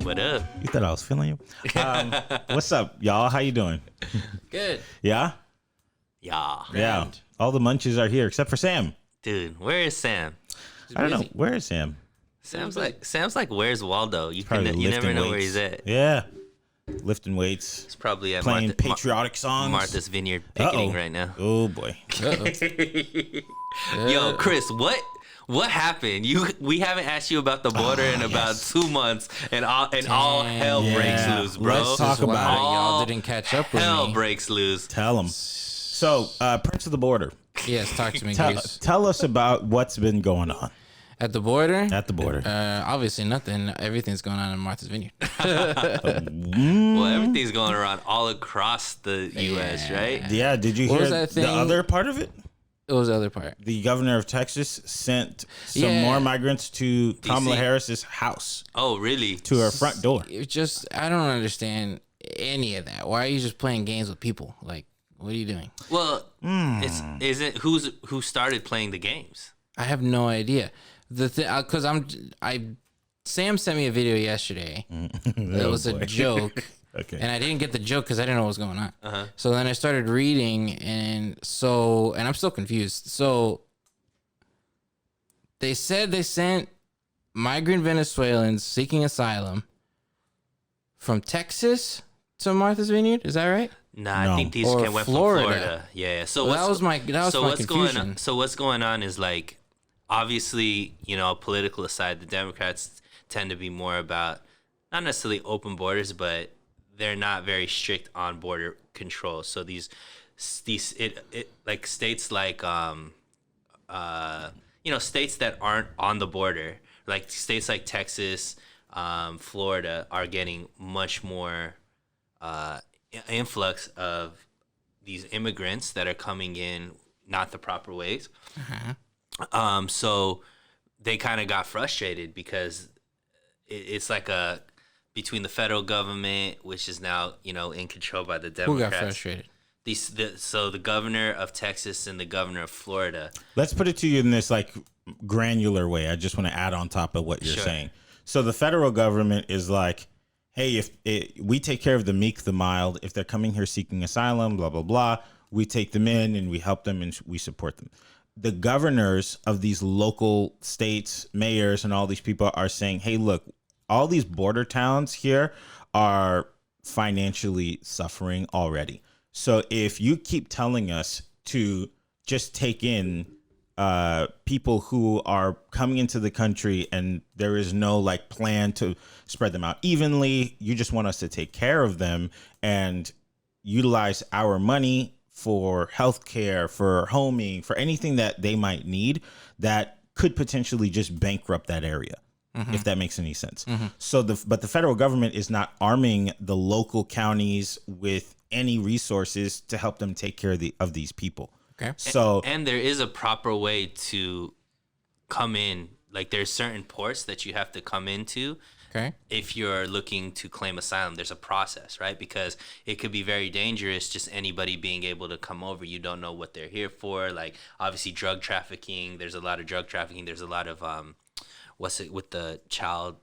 What up? You thought I was feeling you? What's up, y'all? How you doing? Good. Yeah? Yeah. All the munches are here except for Sam. Dude, where is Sam? I don't know. Where is Sam? Sam's like, where's Waldo? You Probably never know lifting where he's weights. at. Yeah. Lifting weights. He's probably at Playing patriotic songs. Martha's Vineyard picketing right now. Oh, boy. Yo, Chris, what happened? We haven't asked you about the border in about 2 months, and all hell breaks loose, bro. Let's talk about it. Y'all didn't catch up with Hell me. breaks loose. Tell them. So, Prince of the Border. Yes, talk to me, please. Tell us about what's been going on At the border? at the border. Obviously nothing. Everything's going on in Martha's Vineyard. Well, everything's going around all across the U.S., right? Yeah, did you What hear was that the thing? other part of it? It was the other part. The governor of Texas sent some Yeah. more migrants to Kamala Harris's house, Oh, really? to her front door. It just, I don't understand any of that. Why are you just playing games with people? Like, what are you doing? Well, who started playing the games? I have no idea. The thing, because Sam sent me a video yesterday. That was a joke. Okay. And I didn't get the joke because I didn't know what was going on. So then I started reading, and I'm still confused. So they said they sent migrant Venezuelans seeking asylum from Texas to Martha's Vineyard. Is that right? Nah, No. I think these Or went from Florida. Florida. Yeah. So Well, that was my what's confusion. going on? So what's going on is, like, obviously, political aside, the Democrats tend to be more about not necessarily open borders, but they're not very strict on border control. So these like states like states that aren't on the border, like states like Texas, Florida, are getting much more influx of these immigrants that are coming in not the proper ways. So they kind of got frustrated because it's like between the federal government, which is now in control by the Democrats. Who got frustrated? So the governor of Texas and the governor of Florida. Let's put it to you in this like granular way. I just want to add on top of what you're Sure. saying. So the federal government is like, hey, if we take care of the meek, the mild, if they're coming here seeking asylum, blah, blah, blah, we take them in and we help them and we support them. The governors of these local states, mayors, and all these people are saying, hey, look, all these border towns here are financially suffering already. So if you keep telling us to just take in people who are coming into the country and there is no like plan to spread them out evenly, you just want us to take care of them and utilize our money for healthcare, for homing, for anything that they might need that could potentially just bankrupt that area. If that makes any sense. So but the federal government is not arming the local counties with any resources to help them take care of these people. Okay. So And there is a proper way to come in. Like, there's certain ports that you have to come into. Okay. If you're looking to claim asylum, there's a process, right? Because it could be very dangerous, just anybody being able to come over. You don't know what they're here for. Like, obviously, drug trafficking. There's a lot of drug trafficking. There's a lot of, what's it with the child?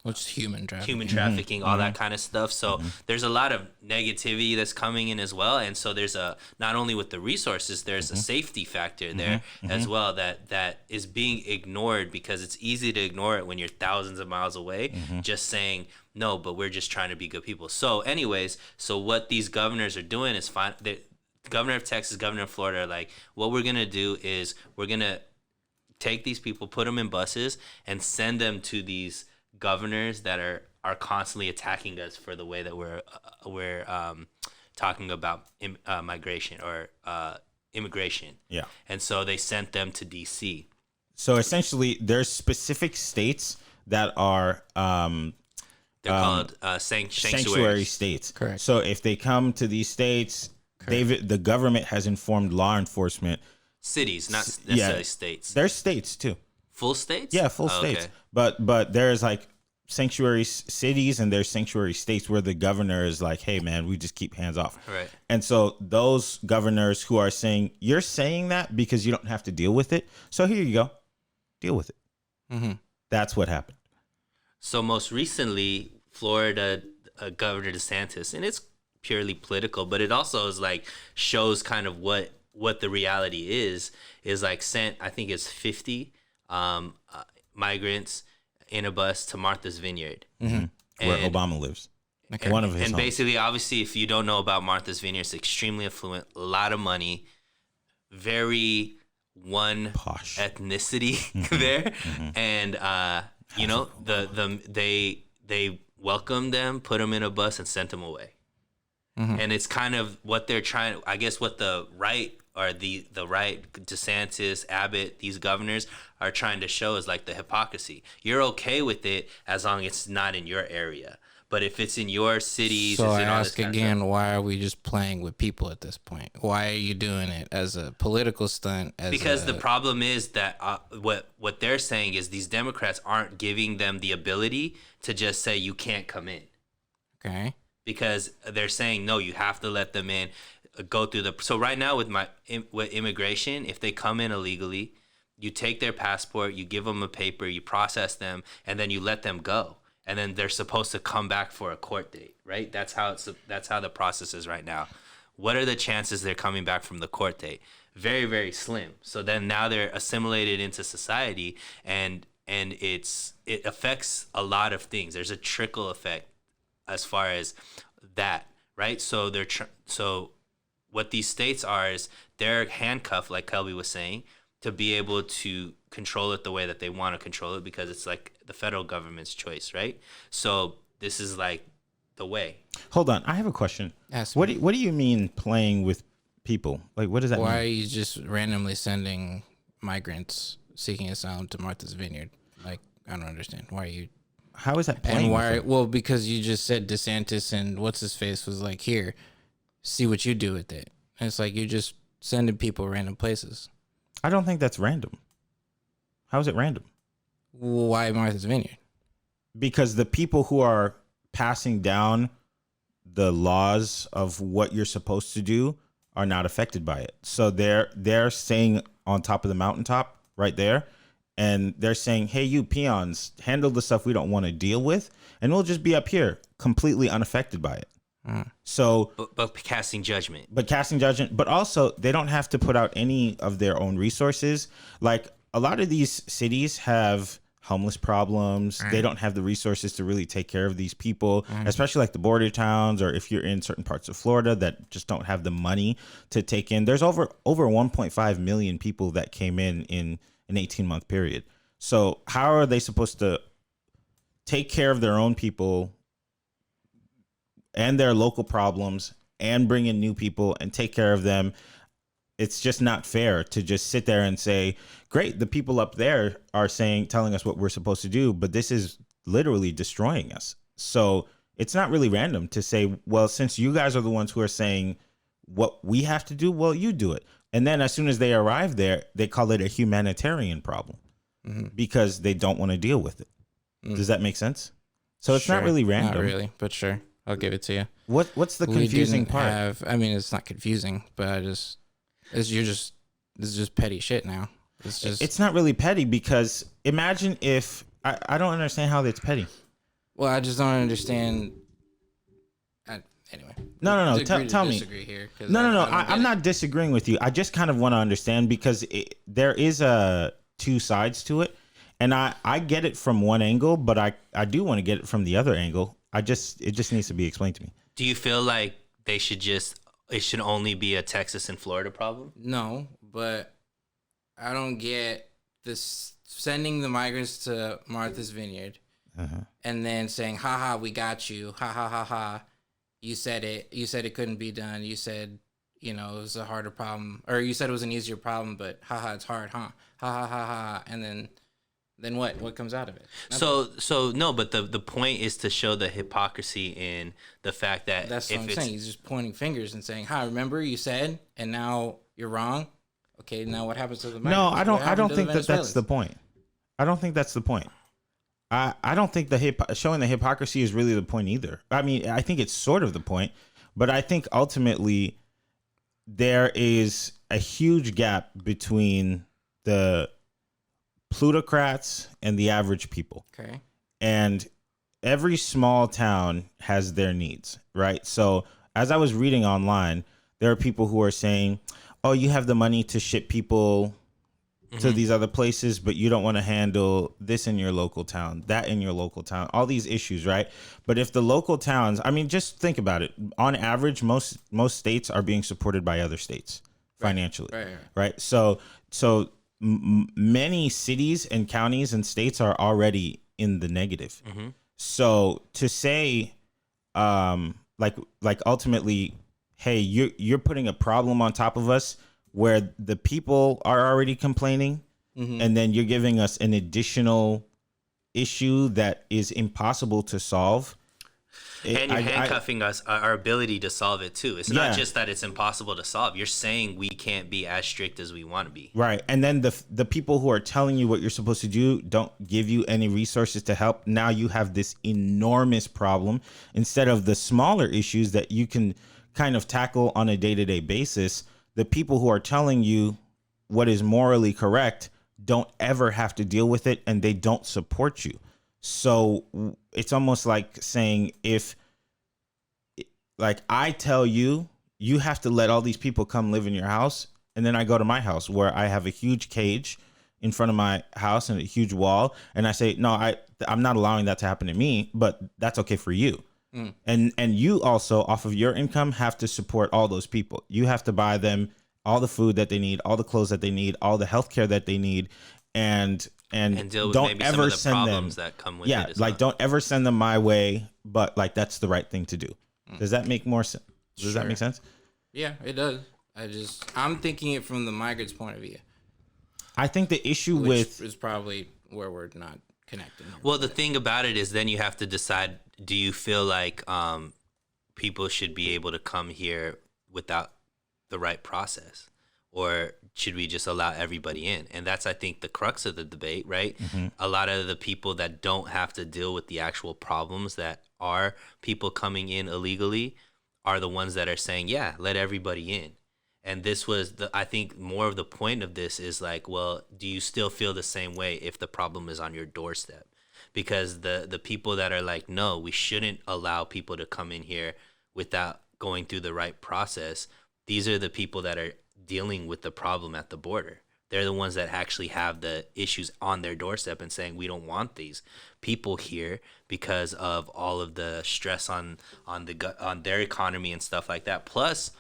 Which is human trafficking. Human trafficking, all that kind of stuff. So there's a lot of negativity that's coming in as well. And so there's not only with the resources, there's a safety factor there as well that is being ignored because it's easy to ignore it when you're thousands of miles away, just saying, no, but we're just trying to be good people. So anyways, so what these governors are doing is the governor of Texas, governor of Florida are like, what we're going to do is we're going to take these people, put them in buses and send them to these governors that are constantly attacking us for the way that we're talking about migration or immigration. yeah. And so they sent them to DC. So essentially, there's specific states that are They're called sanctuary states. Correct. So if they come to these states, the government has informed law enforcement. cities, not necessarily states. There's states too. Full states? Yeah, full Oh, states. okay. But there's like sanctuary cities and there's sanctuary states where the governor is like, hey man, we just keep hands off. Right. And so those governors who are saying, you're saying that because you don't have to deal with it. So here you go. Deal with it. Mm-hmm. That's what happened. So most recently, Florida Governor DeSantis, and it's purely political, but it also is like shows kind of what the reality is like sent. I think it's 50 migrants in a bus to Martha's Vineyard, where Obama lives. Okay. One of his and homes. basically, obviously, if you don't know about Martha's Vineyard, it's extremely affluent, a lot of money, very one Posh. ethnicity there, and you know they welcomed them, put them in a bus, and sent them away. And it's kind of what they're trying. I guess what the right or the right, DeSantis, Abbott, these governors are trying to show is like the hypocrisy. You're okay with it as long as it's not in your area. But if it's in your cities, So it's I in all this ask kind of again, stuff. why are we just playing with people at this point? Why are you doing it as a political stunt? Because the problem is that what they're saying is these Democrats aren't giving them the ability to just say you can't come in. Okay. Because they're saying no, you have to let them in, go through the. So right now with with immigration, if they come in illegally, you take their passport, you give them a paper, you process them, and then you let them go, and then they're supposed to come back for a court date, right? That's how the process is right now. What are the chances they're coming back from the court date? Very, very slim. So then now they're assimilated into society, and it affects a lot of things. There's a trickle effect as far as that, right? So so what these states are is they're handcuffed, like Kelby was saying, to be able to control it the way that they want to control it, because it's like the federal government's choice, right? So this is like the way. Hold on, I have a question. Ask What me. do you mean playing with people? Like, what does that Why are mean? you just randomly sending migrants seeking asylum to Martha's Vineyard? Like, I don't understand. Why are you? How is that playing? And with why? them? Well, because you just said DeSantis and what's his face was like, here, see what you do with it. And it's like you're just sending people random places. I don't think that's random. How is it random? Why Martha's Vineyard? Because the people who are passing down the laws of what you're supposed to do are not affected by it. So they're saying on top of the mountaintop right there, and they're saying, hey, you peons, handle the stuff we don't want to deal with, and we'll just be up here completely unaffected by it. So But casting judgment. but casting judgment, but also they don't have to put out any of their own resources. Like a lot of these cities have homeless problems. They don't have the resources to really take care of these people, especially like the border towns, or if you're in certain parts of Florida that just don't have the money to take in. There's over 1.5 million people that came in an 18-month period. So how are they supposed to take care of their own people and their local problems and bring in new people and take care of them? It's just not fair to just sit there and say, great, the people up there are telling us what we're supposed to do, but this is literally destroying us. So it's not really random to say, well, since you guys are the ones who are saying what we have to do, well, you do it. And then as soon as they arrive there, they call it a humanitarian problem because they don't want to deal with it. Does that make sense? So it's not Sure. really random. Not really, but sure. I'll give it to you. What's the We confusing didn't part? I mean, it's not confusing, but this is just petty shit now. It's just, It's not really petty because imagine if I don't understand how that's petty. well, I just don't understand. Anyway. No. Agree to Tell me. disagree here, 'cause No. I don't I'm get it. not disagreeing with you. I just kind of want to understand because there is two sides to it, and I get it from one angle, but I do want to get it from the other angle. It just needs to be explained to me. Do you feel like it should only be a Texas and Florida problem? No, but I don't get this sending the migrants to Martha's Vineyard and then saying, "Ha ha, we got you. Ha ha ha ha. You said it. You said it couldn't be done. You said, it was a harder problem, or you said it was an easier problem, but haha, it's hard, huh? Ha ha ha ha." And then what? What comes out of it? Nothing. So no, but the point is to show the hypocrisy in the fact that That's if what I'm it's saying. He's just pointing fingers and saying, "Hi, remember you said, and now you're wrong." Okay, now what happens to the migrants? No, What I don't happened to think the that that's the Venezuelans? point. I don't think that's the point. I don't think showing the hypocrisy is really the point either. I mean, I think it's sort of the point, but I think ultimately there is a huge gap between the plutocrats and the average people. Okay. and every small town has their needs, right? So as I was reading online, there are people who are saying, "Oh, you have the money to ship people to these other places, but you don't want to handle this in your local town, that in your local town, all these issues," right? But if the local towns, I mean, just think about it. On average, most states are being supported by other states financially, right? So many cities and counties and states are already in the negative. So to say, like ultimately, hey, you're putting a problem on top of us where the people are already complaining, and then you're giving us an additional issue that is impossible to solve. And you're handcuffing us, our ability to solve it too. It's not just that it's impossible to solve. You're saying we can't be as strict as we want to be. Right. And then the people who are telling you what you're supposed to do don't give you any resources to help. Now you have this enormous problem instead of the smaller issues that you can kind of tackle on a day-to-day basis. The people who are telling you what is morally correct don't ever have to deal with it, and they don't support you. So it's almost like saying, if like I tell you, you have to let all these people come live in your house, and then I go to my house where I have a huge cage in front of my house and a huge wall, and I say, no, I'm not allowing that to happen to me, but that's okay for you. And you also, off of your income, have to support all those people. You have to buy them all the food that they need, all the clothes that they need, all the healthcare that they need, and deal with don't maybe ever some of the send problems them. that come with Yeah, it as like well. don't ever send them my way, but like that's the right thing to do. Does that make more sense? Does that make sense? Yeah, it does. I'm thinking it from the migrants' point of view. I think the issue Which with is probably where we're not connecting. Well, the thing about it is then you have to decide, do you feel like people should be able to come here without the right process? Or should we just allow everybody in? And that's, I think, the crux of the debate, right? A lot of the people that don't have to deal with the actual problems that are people coming in illegally are the ones that are saying, yeah, let everybody in. And this was I think more of the point of this is like, well, do you still feel the same way if the problem is on your doorstep? Because the people that are like, no, we shouldn't allow people to come in here without going through the right process. These are the people that are dealing with the problem at the border. They're the ones that actually have the issues on their doorstep and saying, we don't want these people here because of all of the stress on their economy and stuff like that. Plus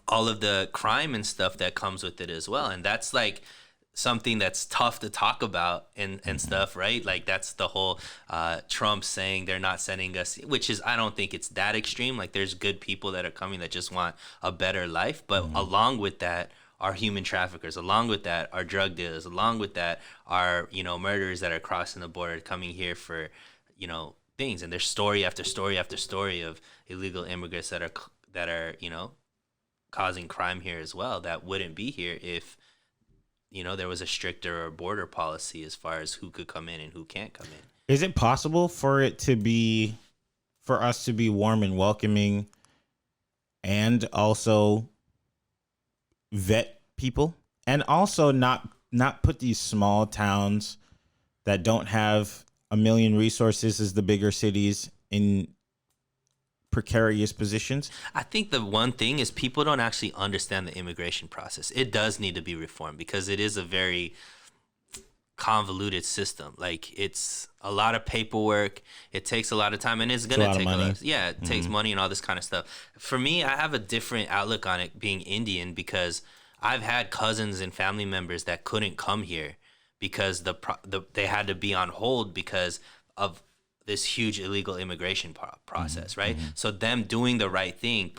all of the crime and stuff that comes with it as well. And that's like something that's tough to talk about and stuff, right? Like that's the whole Trump saying they're not sending us, which is, I don't think it's that extreme. Like there's good people that are coming that just want a better life. But along with that are human traffickers. Along with that are drug dealers. Along with that are, murderers that are crossing the border coming here for, things. And there's story after story after story of illegal immigrants that are, causing crime here as well that wouldn't be here if there was a stricter border policy as far as who could come in and who can't come in. Is it possible for us to be warm and welcoming and also vet people, and also not put these small towns that don't have a million resources as the bigger cities in precarious positions? I think the one thing is people don't actually understand the immigration process. It does need to be reformed because it is a very convoluted system. Like it's a lot of paperwork. It takes a lot of time, and it's gonna take a lot. Yeah, it takes money and all this kind of stuff. For me, I have a different outlook on it being Indian because I've had cousins and family members that couldn't come here because they had to be on hold because of this huge illegal immigration process, right? So them doing the right thing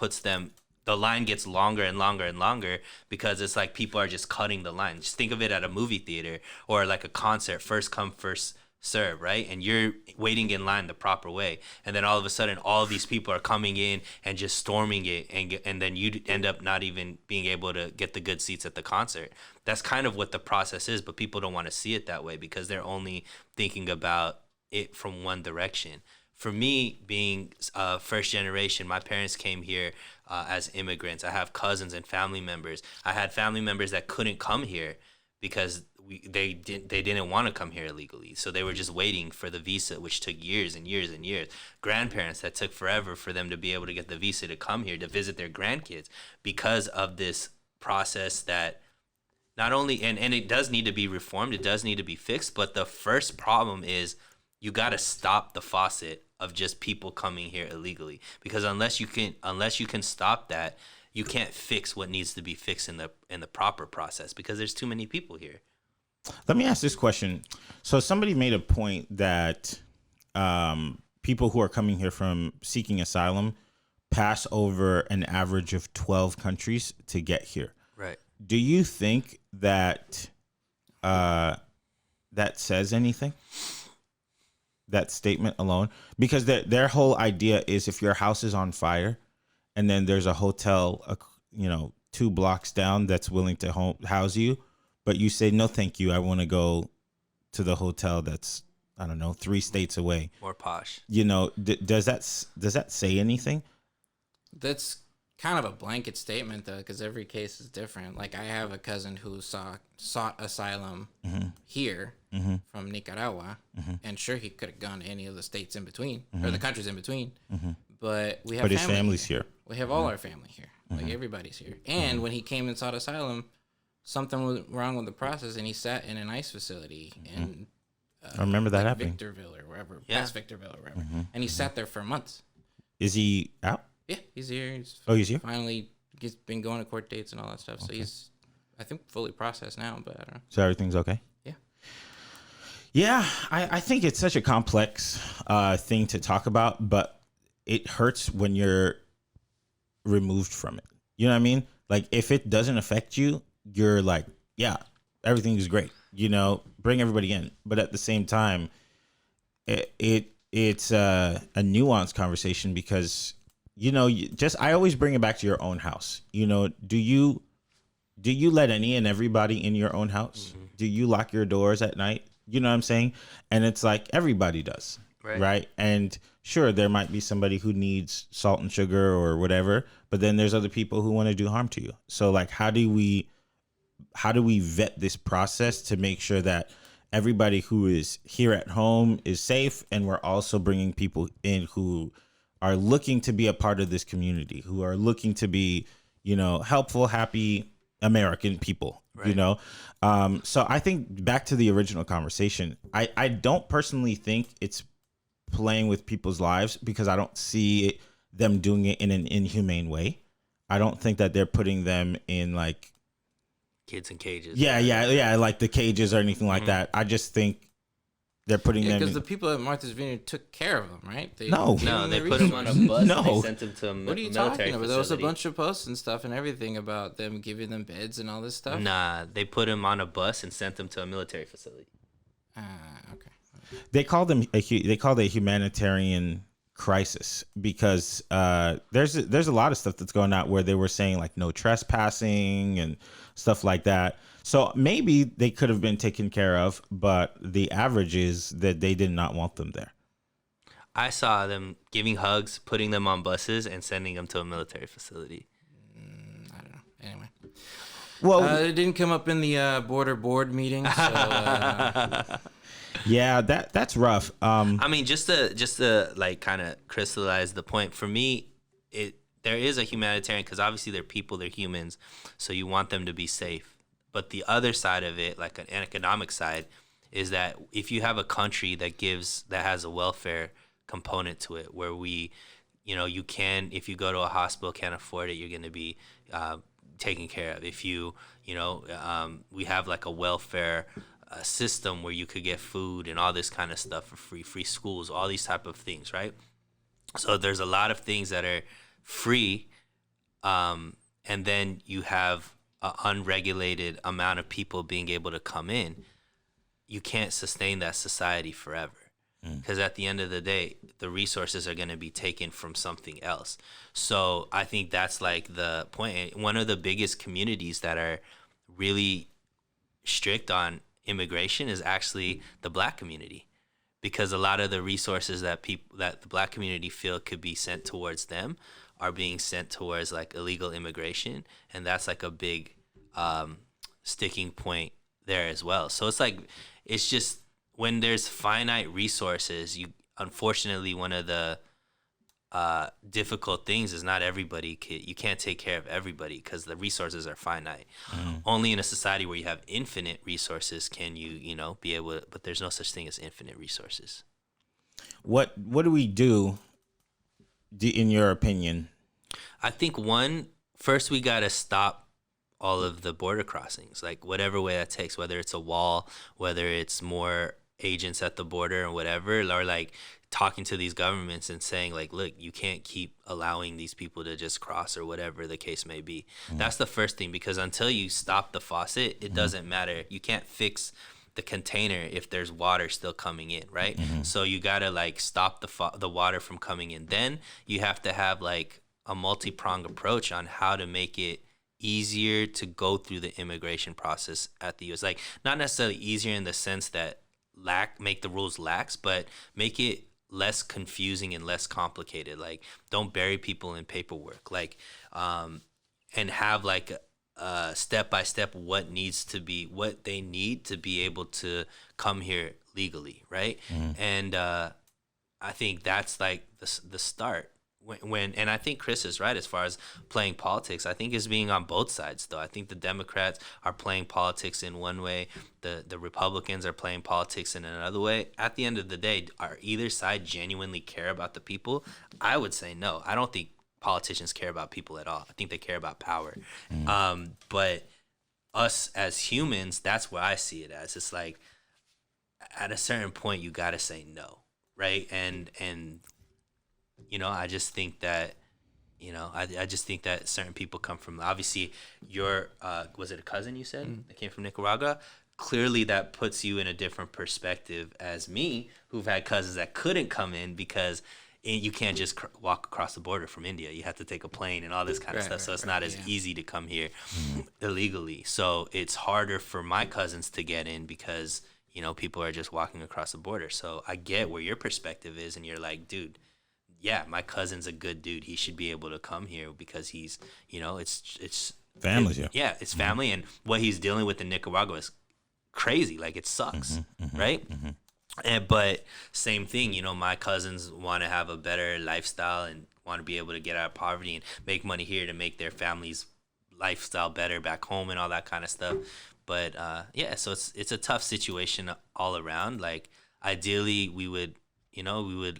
the line gets longer and longer and longer because it's like people are just cutting the line. Just think of it at a movie theater or like a concert, first come, first serve, right? And you're waiting in line the proper way. And then all of a sudden, all of these people are coming in and just storming it. And then you end up not even being able to get the good seats at the concert. That's kind of what the process is, but people don't want to see it that way because they're only thinking about it from one direction. For me, being first generation, my parents came here as immigrants. I have cousins and family members. I had family members that couldn't come here because they didn't want to come here illegally, so they were just waiting for the visa, which took years and years and years. Grandparents, that took forever for them to be able to get the visa to come here to visit their grandkids because of this process that not only and it does need to be reformed, it does need to be fixed, but the first problem is you got to stop the faucet of just people coming here illegally, because unless you can stop that, you can't fix what needs to be fixed in the proper process, because there's too many people here. Let me ask this question. So somebody made a point that people who are coming here from seeking asylum pass over an average of 12 countries to get here. Right. Do you think that that says anything? That statement alone? Because their whole idea is if your house is on fire and then there's a hotel, 2 blocks down that's willing to house you, but you say, no, thank you, I want to go to the hotel that's, I don't know, 3 states away. More posh. Does that say anything? That's kind of a blanket statement, though, because every case is different. Like, I have a cousin who sought asylum here from Nicaragua, and sure, he could have gone to any of the states in between, or the countries in between, but we have But his family's here. We have all our family here. Like, everybody's here. And when he came and sought asylum, something was wrong with the process, and he sat in an ICE facility in I remember that happening. Victorville or wherever, past Victorville or wherever. And he sat there for months. Is he out? Yeah, he's here. He's here? Finally, he's been going to court dates and all that stuff. So he's, I think, fully processed now, but I don't know. So everything's okay? Yeah. Yeah, I think it's such a complex thing to talk about, but it hurts when you're removed from it. You know what I mean? Like, if it doesn't affect you, you're like, yeah, everything is great. Bring everybody in. But at the same time, it's a nuanced conversation because, I always bring it back to your own house. Do you let any and everybody in your own house? Mm-hmm. Do you lock your doors at night? You know what I'm saying? And it's like everybody does. Right. And sure, there might be somebody who needs salt and sugar or whatever, but then there's other people who want to do harm to you. So like, how do we vet this process to make sure that everybody who is here at home is safe, and we're also bringing people in who are looking to be a part of this community, who are looking to be, helpful, happy American people, right. So I think back to the original conversation, I don't personally think it's playing with people's lives, because I don't see them doing it in an inhumane way. I don't think that they're putting them in like kids in cages. Yeah, like the cages or anything like that. I just think they're putting them because the people at Martha's Vineyard took care of them, right? They put them on a bus. No. And they sent them to a what are you military talking about? facility. There was a bunch of posts and stuff and everything about them giving them beds and all this stuff. Nah, they put them on a bus and sent them to a military facility. Okay. They called a humanitarian crisis because there's a lot of stuff that's going out where they were saying like no trespassing and stuff like that. So maybe they could have been taken care of, but the average is that they did not want them there. I saw them giving hugs, putting them on buses, and sending them to a military facility. I don't know. Anyway. Well, it didn't come up in the border board meeting. So, yeah, that's rough. I mean, just to like kind of crystallize the point for me, there is a humanitarian, because obviously they're people, they're humans, so you want them to be safe. But the other side of it, like an economic side, is that if you have a country that has a welfare component to it, where you can, if you go to a hospital, can't afford it, you're going to be taken care of. If we have like a welfare system where you could get food and all this kind of stuff for free schools, all these type of things, right? So there's a lot of things that are free, and then you have an unregulated amount of people being able to come in. You can't sustain that society forever, because at the end of the day, the resources are going to be taken from something else. So I think that's like the point. One of the biggest communities that are really strict on immigration is actually the Black community, because a lot of the resources that the Black community feel could be sent towards them are being sent towards like illegal immigration, and that's like a big sticking point there as well. So it's like, it's just when there's finite resources, unfortunately, one of the difficult things is not everybody you can't take care of everybody because the resources are finite. Only in a society where you have infinite resources can you be able to, but there's no such thing as infinite resources. What do we do in your opinion? I think first we got to stop all of the border crossings, like whatever way that takes, whether it's a wall, whether it's more agents at the border or whatever, or like talking to these governments and saying like, look, you can't keep allowing these people to just cross or whatever the case may be. That's the first thing, because until you stop the faucet, it doesn't matter. You can't fix the container if there's water still coming in, right? So you got to like stop the water from coming in. Then you have to have like a multi-pronged approach on how to make it easier to go through the immigration process at the U.S. Like, not necessarily easier in the sense that make the rules lax, but make it less confusing and less complicated. Like, don't bury people in paperwork, like, and have like a step by step what they need to be able to come here legally, right? And I think that's like the start. And I think Chris is right as far as playing politics. I think it's being on both sides, though. I think the Democrats are playing politics in one way. The Republicans are playing politics in another way. At the end of the day, are either side genuinely care about the people? I would say no. I don't think politicians care about people at all. I think they care about power. But us as humans, that's what I see it as. It's like, at a certain point, you got to say no, right? And I just think that, I just think that certain people come from, obviously, your, was it a cousin you said that came from Nicaragua? Clearly that puts you in a different perspective as me, who've had cousins that couldn't come in because you can't just walk across the border from India. You have to take a plane and all this kind of stuff. So it's not as easy to come here illegally. So it's harder for my cousins to get in because, people are just walking across the border. So I get where your perspective is, and you're like, dude, yeah, my cousin's a good dude. He should be able to come here because he's, it's family. It's family, and what he's dealing with in Nicaragua is crazy. Like, it sucks, right? But same thing, my cousins want to have a better lifestyle and want to be able to get out of poverty and make money here to make their family's lifestyle better back home and all that kind of stuff. But so it's a tough situation all around. Like, ideally, we would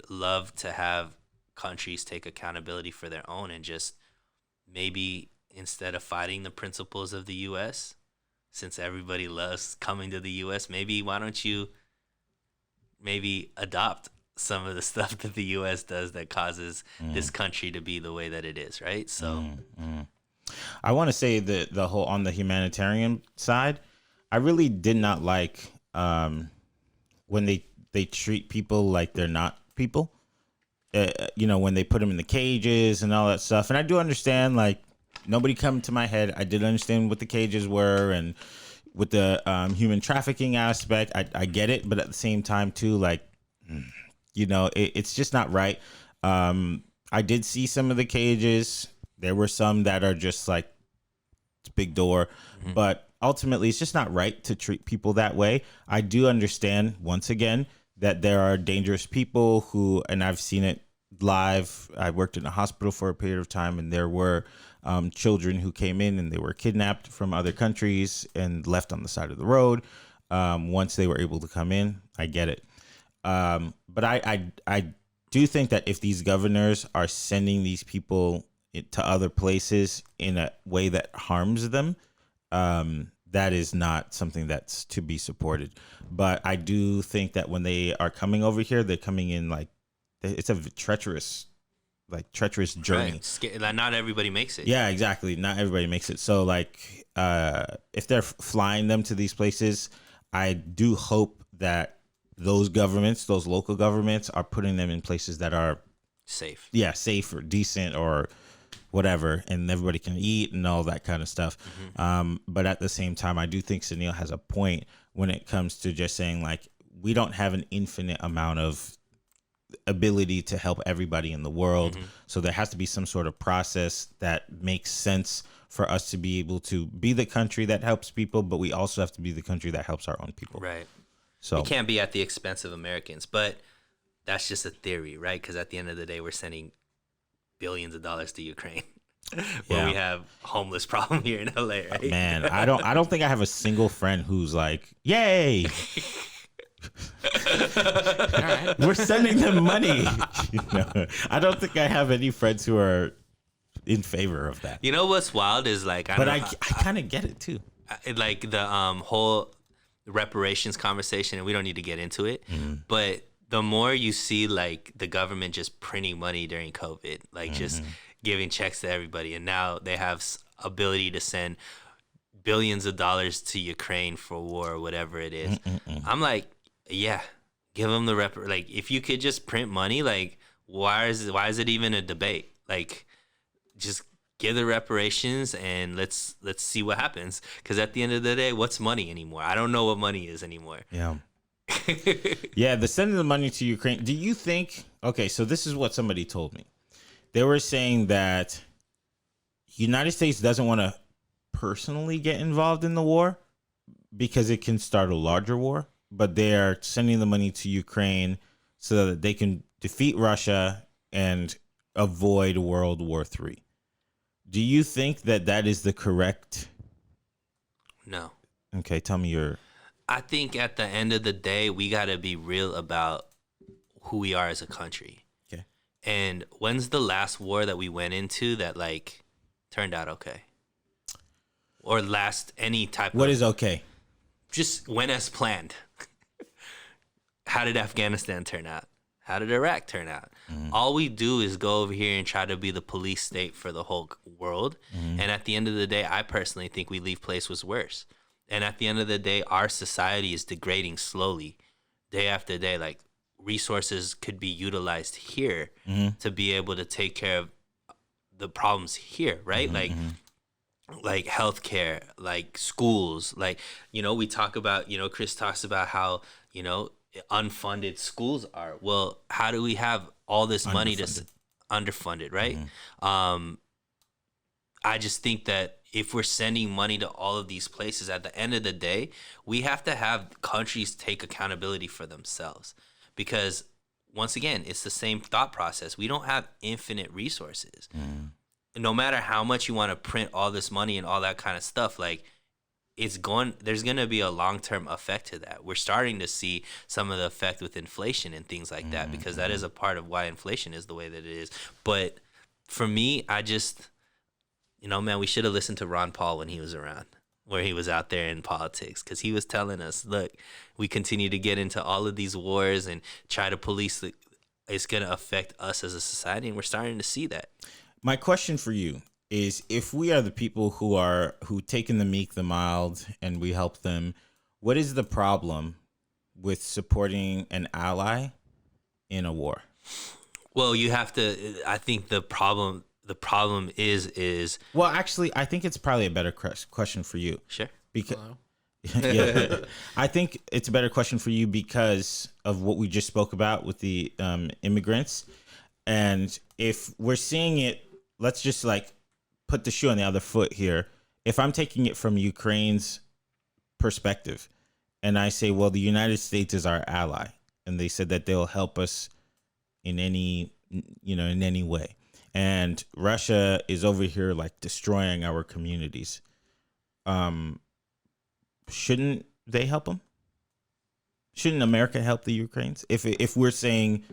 love to have countries take accountability for their own and just maybe, instead of fighting the principles of the U.S., since everybody loves coming to the U.S., why don't you adopt some of the stuff that the U.S. does that causes this country to be the way that it is, right? So I want to say that the whole, on the humanitarian side, I really did not like when they treat people like they're not people. When they put them in the cages and all that stuff. And I do understand, like, nobody come to my head. I did understand what the cages were, and with the human trafficking aspect, I get it. But at the same time, too, like, it's just not right. I did see some of the cages. There were some that are just like, it's big door. But ultimately, it's just not right to treat people that way. I do understand, once again, that there are dangerous people who, and I've seen it live. I worked in a hospital for a period of time, and there were children who came in and they were kidnapped from other countries and left on the side of the road. Once they were able to come in, I get it. But I do think that if these governors are sending these people to other places in a way that harms them, that is not something that's to be supported. But I do think that when they are coming over here, they're coming in like, it's a treacherous journey. Right. Like, not everybody makes it. Yeah, exactly. Not everybody makes it. So like, if they're flying them to these places, I do hope that those local governments are putting them in places that are safe. Yeah, safe or decent or whatever, and everybody can eat and all that kind of stuff. But at the same time, I do think Sunil has a point when it comes to just saying, like, we don't have an infinite amount of ability to help everybody in the world. So there has to be some sort of process that makes sense for us to be able to be the country that helps people, but we also have to be the country that helps our own people. Right. So it can't be at the expense of Americans, but that's just a theory, right? Because at the end of the day, we're sending billions of dollars to Ukraine, where we have homeless problem here in LA, right? Man, I don't think I have a single friend who's like, "Yay, we're sending them money." I don't think I have any friends who are in favor of that. You know what's wild is like, I kind of get it too. Like the whole reparations conversation, and we don't need to get into it, but the more you see like the government just printing money during COVID, like just giving checks to everybody, and now they have ability to send billions of dollars to Ukraine for war or whatever it is. I'm like, yeah, give them the like if you could just print money, like why is it even a debate? Like just give the reparations and let's see what happens, because at the end of the day, what's money anymore? I don't know what money is anymore. Yeah. Yeah, the sending the money to Ukraine. Do you think, okay, so this is what somebody told me. They were saying that United States doesn't want to personally get involved in the war because it can start a larger war, but they are sending the money to Ukraine so that they can defeat Russia and avoid World War III. Do you think that that is the correct? No. Okay, tell me your... I think at the end of the day, we got to be real about who we are as a country. Okay. And when's the last war that we went into that like turned out okay? Or last any type What of... is okay? Just went as planned. How did Afghanistan turn out? How did Iraq turn out? All we do is go over here and try to be the police state for the whole world. And at the end of the day, I personally think we leave places worse. And at the end of the day, our society is degrading slowly, day after day. Like resources could be utilized here to be able to take care of the problems here, right? Like healthcare, like schools, like, you know, we talk about, you know, Chris talks about how, you know, unfunded schools are. Well, how do we have all this money to underfunded, right? I just think that if we're sending money to all of these places, at the end of the day, we have to have countries take accountability for themselves. Because once again, it's the same thought process. We don't have infinite resources. No matter how much you want to print all this money and all that kind of stuff, like there's going to be a long-term effect to that. We're starting to see some of the effect with inflation and things like that, because that is a part of why inflation is the way that it is. But for me, I just... You know, man, we should have listened to Ron Paul when he was around, where he was out there in politics, because he was telling us, look, we continue to get into all of these wars and try to police it's going to affect us as a society, and we're starting to see that. My question for you is, if we are the people who take in the meek, the mild, and we help them, what is the problem with supporting an ally in a war? Well, you have to, I think the problem is well, actually, I think it's probably a better question for you. Sure. Because yeah, I think it's a better question for you because of what we just spoke about with the immigrants. And if we're seeing it, let's just like put the shoe on the other foot here. If I'm taking it from Ukraine's perspective and I say, well, the United States is our ally, and they said that they'll help us in any way. And Russia is over here like destroying our communities. Shouldn't they help them? Shouldn't America help the Ukrainians? If we're saying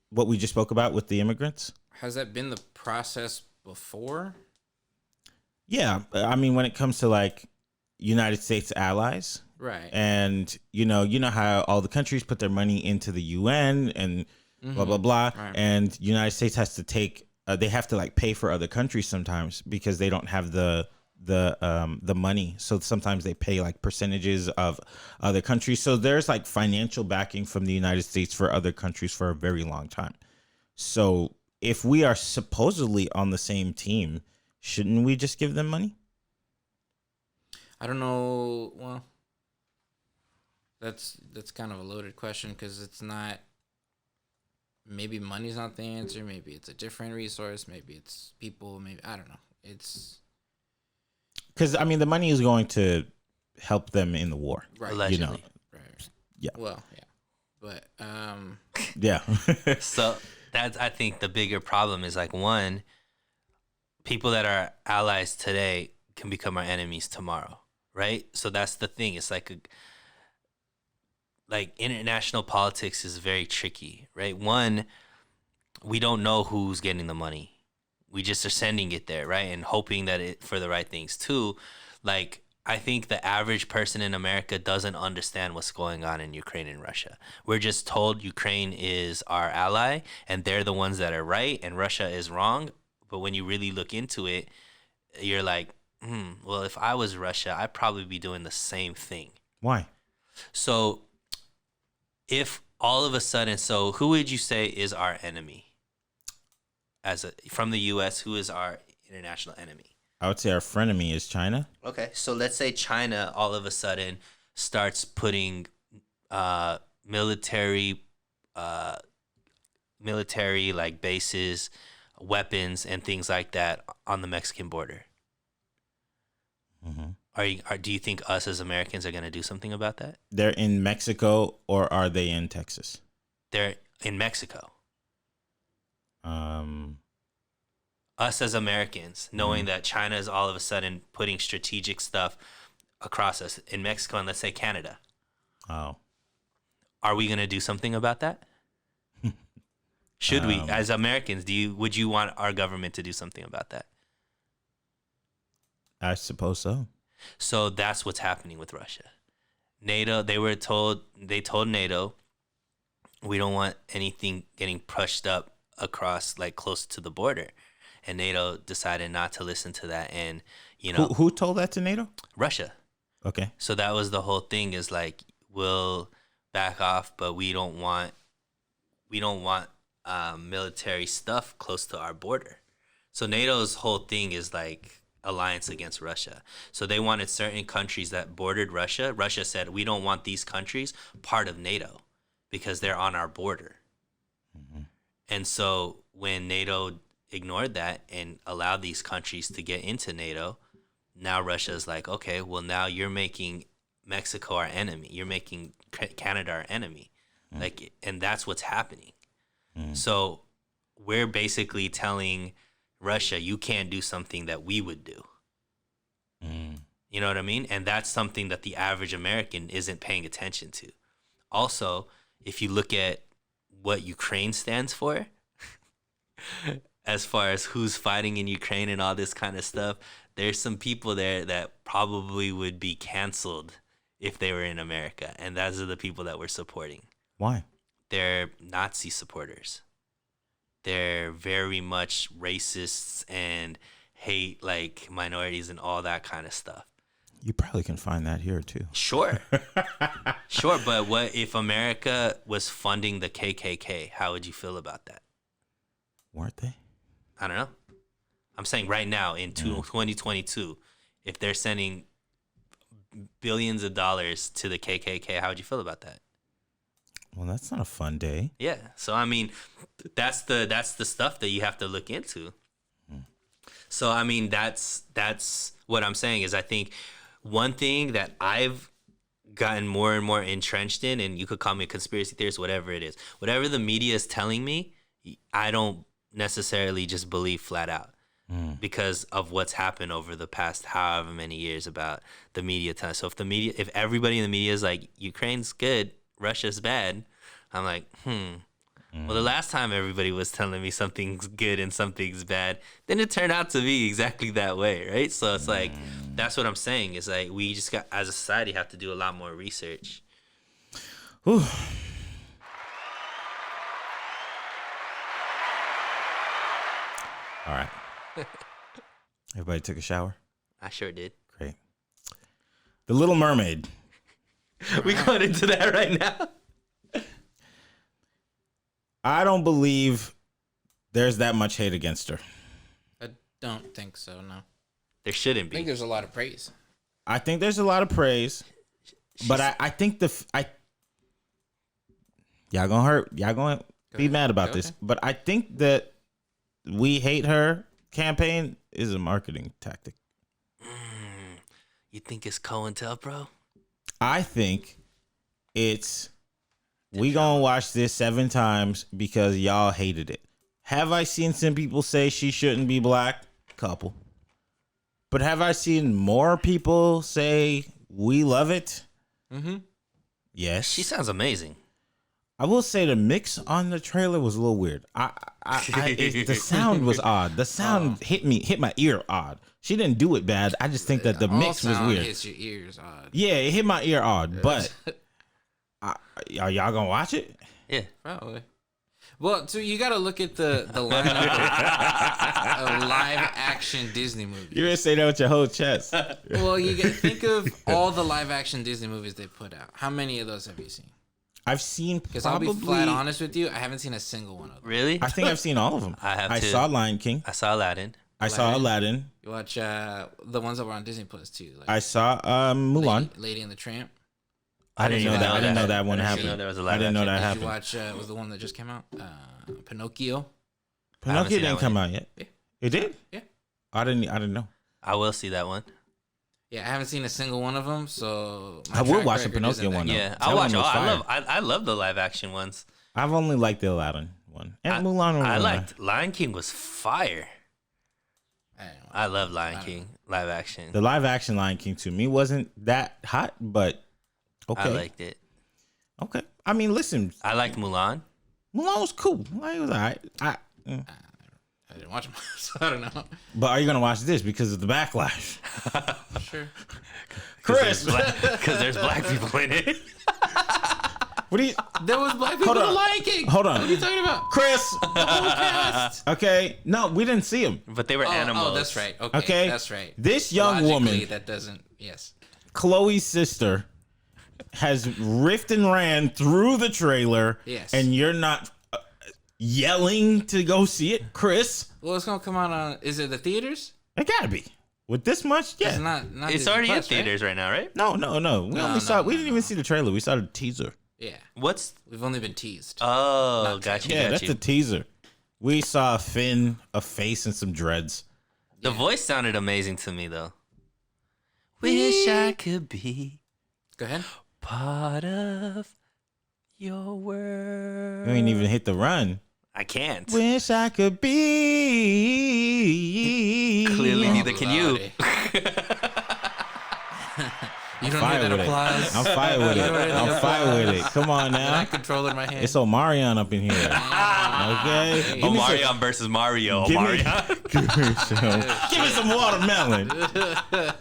what we just spoke about with the immigrants? Has that been the process before? Yeah, I mean, when it comes to like United States allies, right? And you know how all the countries put their money into the UN and blah blah blah, right. And United States has to take they have to like pay for other countries sometimes because they don't have the money, so sometimes they pay like percentages of other countries. So there's like financial backing from the United States for other countries for a very long time. So if we are supposedly on the same team, shouldn't we just give them money? I don't know. Well, that's kind of a loaded question, because it's not. Maybe money's not the answer. Maybe it's a different resource. Maybe it's people. Maybe I don't know. It's because I mean the money is going to help them in the war. Right. Allegedly. You know. Right. Yeah. Well, yeah. But Yeah. So that's, I think the bigger problem is like, one, people that are allies today can become our enemies tomorrow, right? So that's the thing. It's like international politics is very tricky, right? One, we don't know who's getting the money. We just are sending it there, right? And hoping that it for the right things. Two, like, I think the average person in America doesn't understand what's going on in Ukraine and Russia. We're just told Ukraine is our ally and they're the ones that are right and Russia is wrong. But when you really look into it, you're like, well, if I was Russia, I'd probably be doing the same thing. Why? So if all of a sudden, so who would you say is our enemy? From the U.S., who is our international enemy? I would say our frenemy is China. Okay, so let's say China all of a sudden starts putting military like bases, weapons, and things like that on the Mexican border. Mm-hmm. Do you think us as Americans are going to do something about that? They're in Mexico or are they in Texas? They're in Mexico. Us as Americans, knowing that China is all of a sudden putting strategic stuff across us in Mexico and let's say Canada. Oh. Are we going to do something about that? Should we, as Americans, would you want our government to do something about that? I suppose so. So that's what's happening with Russia. NATO, they told NATO, we don't want anything getting pushed up across like close to the border. And NATO decided not to listen to that. And, you know, Who told that to NATO? Russia. Okay. So that was the whole thing is like, we'll back off, but we don't want military stuff close to our border. So NATO's whole thing is like alliance against Russia. So they wanted certain countries that bordered Russia. Russia said, we don't want these countries part of NATO because they're on our border. Mm-hmm. And so when NATO ignored that and allowed these countries to get into NATO, now Russia's like, okay, well, now you're making Mexico our enemy. You're making Canada our enemy. Like, and that's what's happening. So we're basically telling Russia, you can't do something that we would do. You know what I mean? And that's something that the average American isn't paying attention to. Also, if you look at what Ukraine stands for, as far as who's fighting in Ukraine and all this kind of stuff, there's some people there that probably would be canceled if they were in America. And those are the people that we're supporting. Why? They're Nazi supporters. They're very much racists and hate like minorities and all that kind of stuff. You probably can find that here too. Sure. Sure, but what if America was funding the KKK? How would you feel about that? Weren't they? I don't know. I'm saying right now in 2022, if they're sending billions of dollars to the KKK, how would you feel about that? Well, that's not a fun day. Yeah. So I mean, that's the stuff that you have to look into. So I mean, that's what I'm saying is I think one thing that I've gotten more and more entrenched in, and you could call me a conspiracy theorist, whatever it is, whatever the media is telling me, I don't necessarily just believe flat out because of what's happened over the past however many years about the media time. So if everybody in the media is like, Ukraine's good, Russia's bad, I'm like, well, the last time everybody was telling me something's good and something's bad, then it turned out to be exactly that way, right? So it's like, that's what I'm saying. Is like, we just got, as a society, have to do a lot more research. Whew. All right. Everybody took a shower? I sure did. Great. The Little Mermaid. We going into that right now? I don't believe there's that much hate against her. I don't think so, no. There shouldn't I think be. there's a lot of praise. I think there's a lot of praise, but I think y'all gonna be mad about this, but I think that we hate her campaign is a marketing tactic. You think it's COINTELPRO? I think it's we gonna watch this 7 times because y'all hated it. Have I seen some people say she shouldn't be black? Couple. But have I seen more people say we love it? Mm-hmm. Yes. She sounds amazing. I will say the mix on the trailer was a little weird. The sound was odd. The sound hit my ear odd. She didn't do it bad. I just think that the mix was weird. Hits your ears odd. Yeah, it hit my ear odd. But are y'all gonna watch it? Yeah, probably. Well, so you got to look at the lineup of live action Disney movies. You're gonna say that with your whole chest. Well, you got think of all the live action Disney movies they put out. How many of those have you seen? I've seen because I'll be flat honest with you, I haven't seen a single one of them. Really? I think I've seen all of them. I saw Lion King. I saw Aladdin. I saw Aladdin. You watch the ones that were on Disney Plus too. Like I saw Mulan. Lady and the Tramp. I didn't know that. I didn't know that one happened. I didn't know that happened. Did you watch was the one that just came out? Pinocchio. Pinocchio didn't come out yet. Yeah. It did? Yeah. I didn't know. I will see that one. Yeah, I haven't seen a single one of them, so I will watch the Pinocchio one. Yeah, I'll watch. I love the live action ones. I've only liked the Aladdin one and Mulan. I liked Lion King was fire. I love Lion King live action. The live action Lion King to me wasn't that hot, but okay, I liked it. Okay, I mean, listen, I liked Mulan. Mulan was cool. Like, it was alright. I didn't watch them, so I don't know. But are you gonna watch this because of the backlash? Sure, Chris, because there's black people in it. What do you? There was black people in the Lion King. Hold on. What are you talking about? Chris. The whole cast. Okay. No, we didn't see them. But they were animals. Oh, that's right. Okay. That's right. This young woman. That doesn't. Yes. Chloe's sister has riffed and ran through the trailer. Yes. And you're not yelling to go see it, Chris. Well, it's gonna come out on. Is it the theaters? It gotta be. With this much, yeah. It's not it's already in theaters right now, right? No. We didn't even see the trailer. We saw the teaser. Yeah. We've only been teased. Oh, gotcha. Yeah, that's the teaser. We saw Finn, a face, and some dreads. The voice sounded amazing to me, though. Wish I could be. Go ahead. Part of your world. You ain't even hit the run. I can't. Wish I could be. Clearly, neither can you. You don't hear that applause. I'm fine with it. I'm fine with it. Come on now. That controller in my hand. It's Omarion up in here. Okay. Omarion versus Mario. Give me some watermelon.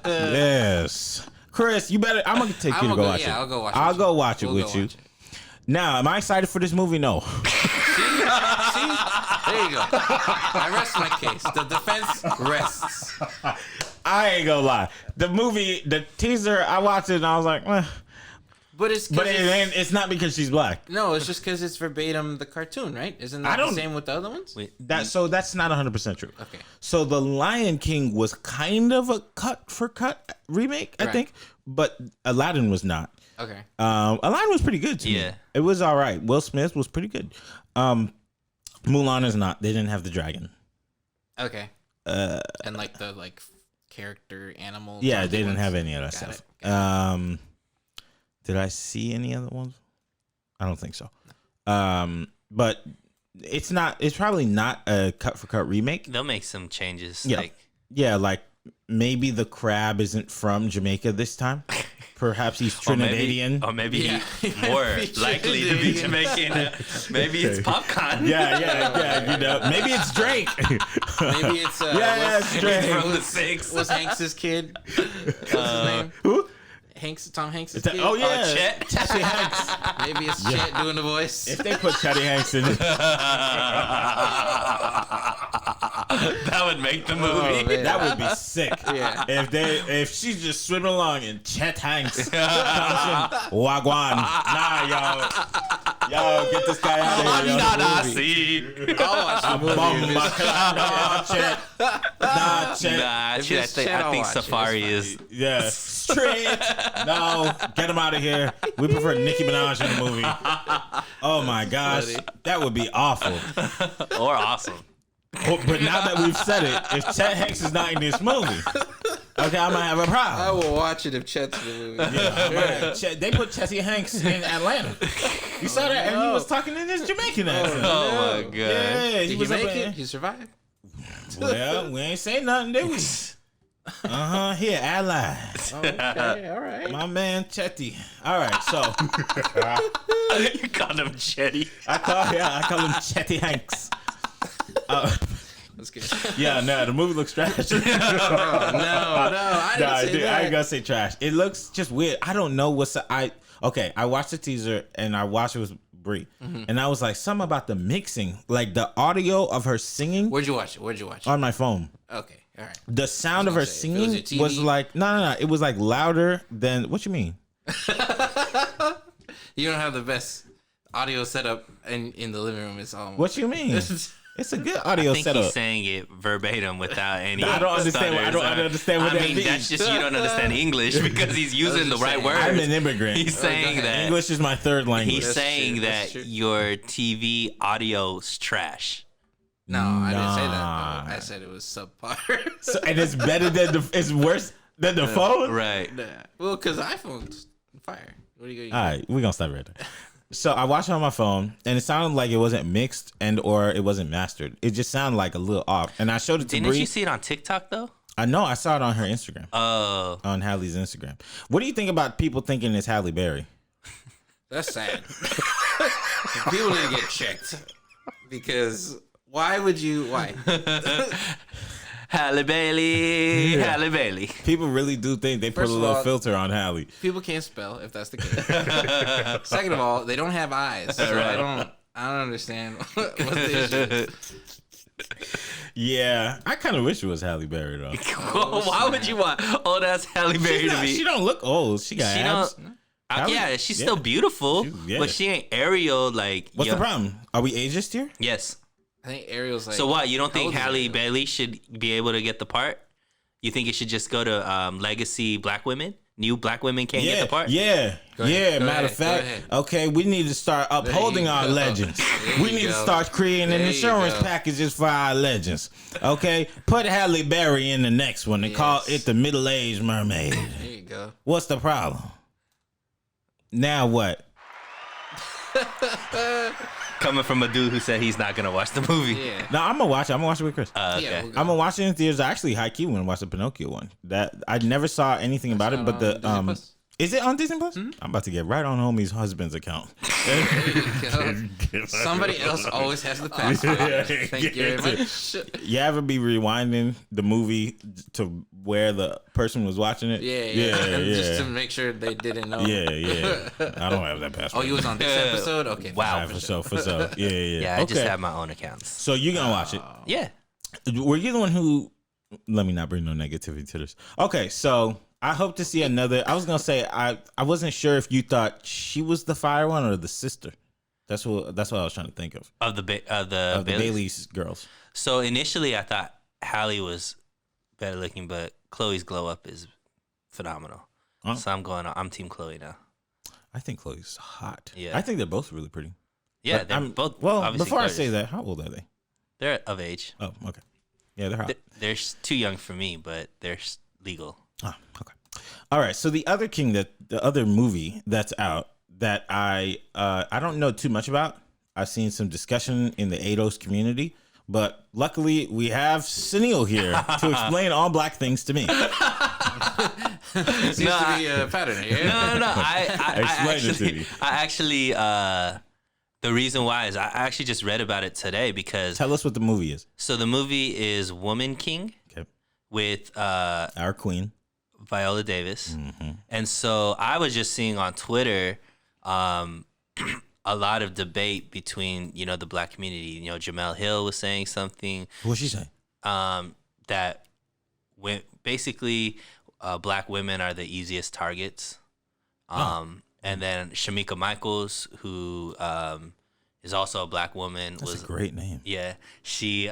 Yes. Chris, you better. I'm gonna take you to go watch it. I'll go watch it. I'll go watch it with you. Now, am I excited for this movie? No. See? There you go. I rest my case. The defense rests. I ain't gonna lie. The movie, the teaser, I watched it and I was like, eh. But it's not because she's black. No, it's just because it's verbatim the cartoon, right? Isn't that the same with the other ones? So that's not 100% true. Okay. So the Lion King was kind of a cut for cut remake, I think, but Aladdin was not. Okay. Aladdin was pretty good to me. It was all right. Will Smith was pretty good. Mulan is not. They didn't have the dragon. Okay. And like the character animal. Yeah, they didn't have any of that stuff. Did I see any other ones? I don't think so. No. But it's not. It's probably not a cut for cut remake. They'll make some changes. Yeah, like maybe the crab isn't from Jamaica this time. Perhaps he's Trinidadian. Or maybe more likely to be Jamaican. Maybe it's popcorn. Yeah. You know, maybe it's Drake. Maybe it's it's Drake from the Six. Was Hanks's kid? What's his name? Who? Tom Hanks' kid? Oh yeah, Chet. Chetty Hanks. Maybe it's Chet doing the voice. If they put Chetty Hanks in it, that would make the movie. That would be sick. Yeah. If she's just swimming along and Chet Hanks comes in, Wagwan. Nah, yo, get this guy out of here. I'll watch the movie. Chet. I think Safari is. Yeah. Straight. No, get him out of here. We prefer Nicki Minaj in the movie. Oh my gosh, that would be awful. Or awesome. But now that we've said it, if Chet Hanks is not in this movie, Okay, I might have a I problem. will watch it if Chet's in the movie. Yeah, they put Jesse Hanks in Atlanta. You saw that, and he was talking in his Jamaican accent. Oh my god. Yeah, Did he was make up it? in- He survived. Well, we ain't say nothing, did we? Here, allies. Okay, all right. My man Chetty. All right, so You called him Chetty. I call him Chetty Hanks. That's good. Yeah, no, the movie looks trash. No, I didn't say that. I ain't gonna say trash. It looks just weird. I don't know what's I watched the teaser and I watched it with Brie, and I was like, something about the mixing, like the audio of her singing Where'd you watch it? on my phone. Okay, all right. The sound of her say, if it was singing your was TV. like no. It was like louder than what you mean. You don't have the best audio setup in the living room. It's all. What you mean? It's a good audio I think setup. he's saying it verbatim without any. I don't understand. I don't stutters. understand what I that mean, means. that's just you don't understand English because he's using the just right saying. words. I'm an immigrant. He's saying that English is my third language. he's That's saying true, that's that true. your TV audio's trash. No, I didn't say that. Nah. I said it was subpar. So, and it's better than it's worse than the phone. Right. Nah. Well, because iPhone's fire. What are you All gonna right, we're gonna stop right there. So I watched it on my phone, and it sounded like it wasn't mixed and or it wasn't mastered. It just sounded like a little off. And I showed it to Didn't Bree. you see it on TikTok though? I know I saw it on her Instagram, Oh, on Hallie's Instagram. What do you think about people thinking it's Halle Berry? That's sad. People need to get checked because why would you? Why? Halle Bailey, Yeah. Halle Bailey. People really do think they put First a of little all- filter on Halle. People can't spell if that's the case. Second of all, they don't have eyes. So Right. I don't understand what the issue is. Yeah, I kind of wish it was Halle Berry though. Why would you want old ass Halle Berry to be? She don't look old. She got She abs. don't. Halle- Yeah, she's yeah. still beautiful, Yeah. but she ain't Ariel like. What's yo- the problem? Are we ageist here? Yes. I think Ariel's like. So what? You don't how think old is Halle Ariel? Bailey should be able to get the part? You think it should just go to legacy black women? New black women can't get the part? Yeah, Go ahead, yeah. go Matter ahead, of go fact, ahead. okay, we need to start upholding you our go. legends. There We you need to go. start creating There you insurance go. packages for our legends. Okay, put Halle Berry in the next one and call Yes. it the middle-aged mermaid. There you go. What's the problem? Now what? Coming from a dude who said he's not gonna watch the movie. Yeah. No, I'm gonna watch it. I'm gonna watch it with Chris. Okay. Yeah, we'll go. I'm gonna watch it in theaters. I actually high key want to watch the Pinocchio one. That I never saw anything about it, not but on the Disney Plus? is it on Disney Plus? I'm about to get right on homie's husband's account. Somebody else always has the password. Thank you very much. You ever be rewinding the movie to where the person was watching it? Yeah. Just to make sure they didn't know. yeah. I don't have that Oh, password. you was on this episode? Okay. Wow. for sure. Yeah. Yeah, I Okay. just have my own accounts. So you gonna watch it? Yeah. Were you the one who? Let me not bring no negativity to this. Okay, so I hope to see another. I was gonna say I wasn't sure if you thought she was the fire one or the sister. That's what I was trying to think of. Of the Of the Baileys. Bailey's girls. So initially I thought Halle was better looking, but Chloe's glow up is phenomenal. Huh? So I'm Team Chloe now. I think Chloe's hot. Yeah. I think they're both really pretty. Yeah, But they're I'm- both. Well, obviously before I gorgeous. say that, how old are they? They're of age. Oh, okay. Yeah, they're hot. They're too young for me, but they're legal. Oh, okay. All right. So the other movie that's out that I don't know too much about. I've seen some discussion in the ADOS community, but luckily we have Sunil here to explain all black things to me. Seems to be a pattern here. No. Explain it to me. The reason why is I actually just read about it today because Tell us what the movie is. so the movie is Woman King Okay. with Our queen. Viola Davis. Mm-hmm. And so I was just seeing on Twitter a lot of debate between, the black community. Jamel Hill was saying something What'd she say? that basically black women are the easiest targets. And then Shamika Michaels, who is also a black woman, That's was a great name. yeah, she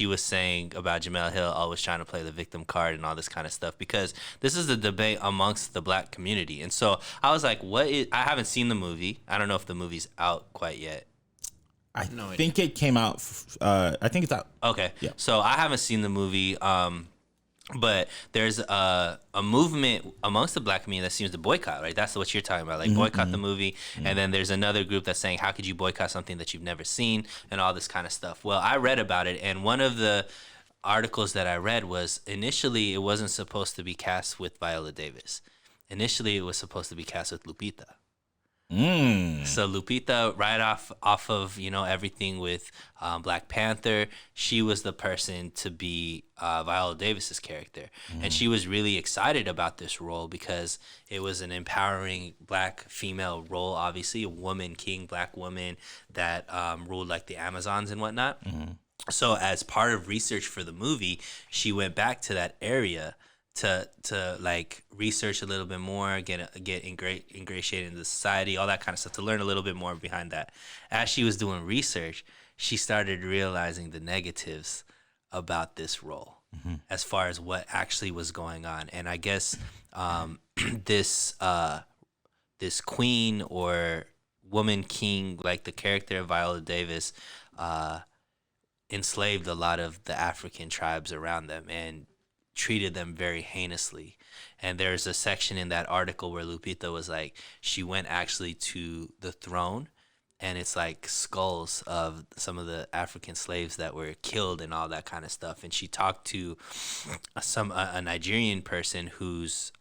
was saying about Jamel Hill always trying to play the victim card and all this kind of stuff because this is the debate amongst the black community. And so I was like, I haven't seen the movie. I don't know if the movie's out quite yet. I No idea. think it came out. I think it's out. Okay. Yeah. So I haven't seen the movie. But there's a movement amongst the black community that seems to boycott, right? That's what you're talking about, like boycott the movie. And then there's another group that's saying, how could you boycott something that you've never seen and all this kind of stuff. Well, I read about it, and one of the articles that I read was initially it wasn't supposed to be cast with Viola Davis. Initially, it was supposed to be cast with Lupita. So Lupita, right off of everything with Black Panther, she was the person to be Viola Davis's character, and she was really excited about this role because it was an empowering black female role. Obviously, a woman king, black woman that ruled like the Amazons and whatnot. So as part of research for the movie, she went back to that area to like research a little bit more, get ingratiated into society, all that kind of stuff, to learn a little bit more behind that. As she was doing research, she started realizing the negatives about this role, as far as what actually was going on. And I guess this queen or woman king, like the character of Viola Davis, enslaved a lot of the African tribes around them and treated them very heinously. And there's a section in that article where Lupita was like, she went actually to the throne, and it's like skulls of some of the African slaves that were killed and all that kind of stuff. And she talked to a Nigerian person whose